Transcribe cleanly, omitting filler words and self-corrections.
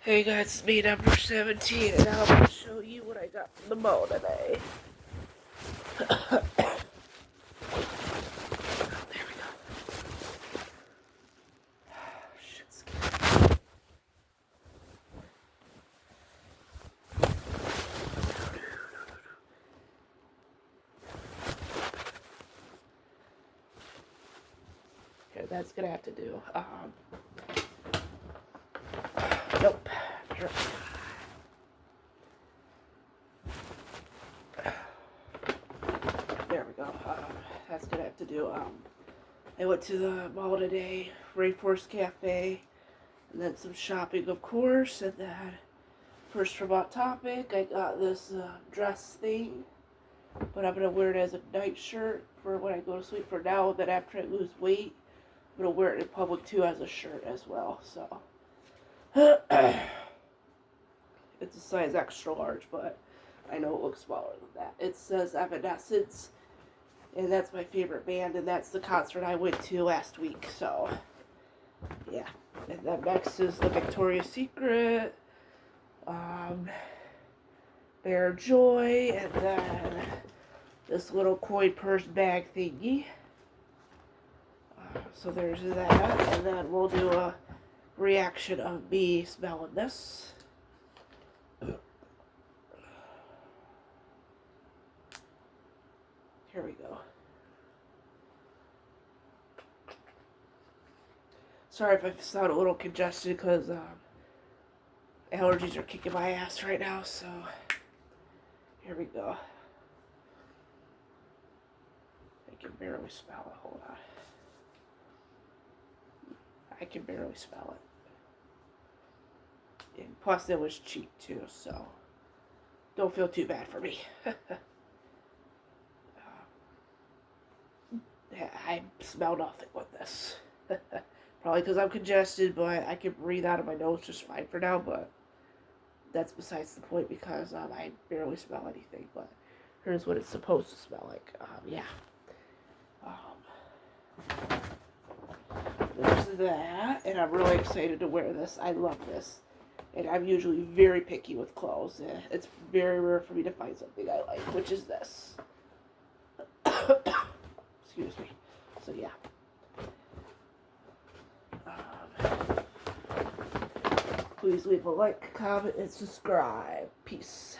Hey guys, it's me, number 17, and I'm going to show you what I got from the mall today. There we go. Shit's Okay, that's gonna have to do. Nope. There we go. That's gonna have to do. I went to the mall today, Rainforest Cafe, and then some shopping, of course, and then first from Hot Topic, I got this dress thing, but I'm gonna wear it as a night shirt for when I go to sleep for now, and then after I lose weight, I'm gonna wear it in public too as a shirt as well, so. It's a size extra large, but I know it looks smaller than that. It says Evanescence, and that's my favorite band, and that's the concert I went to last week, so, yeah. And then next is the Victoria's Secret, Bear Joy, and then this little coin purse bag thingy. So there's that, and then we'll do a reaction of me smelling this. Here we go. Sorry if I sound a little congested because allergies are kicking my ass right now, so here we go. I can barely smell it. Hold on. I can barely smell it. And plus, it was cheap too, so don't feel too bad for me. I smell nothing with this. Probably because I'm congested, but I can breathe out of my nose just fine for now, but that's besides the point because I barely smell anything, but here's what it's supposed to smell like. Yeah. There's that, and I'm really excited to wear this. I love this. And I'm usually very picky with clothes. It's very rare for me to find something I like, which is this. Excuse me. So, yeah. Please leave a like, comment, and subscribe. Peace.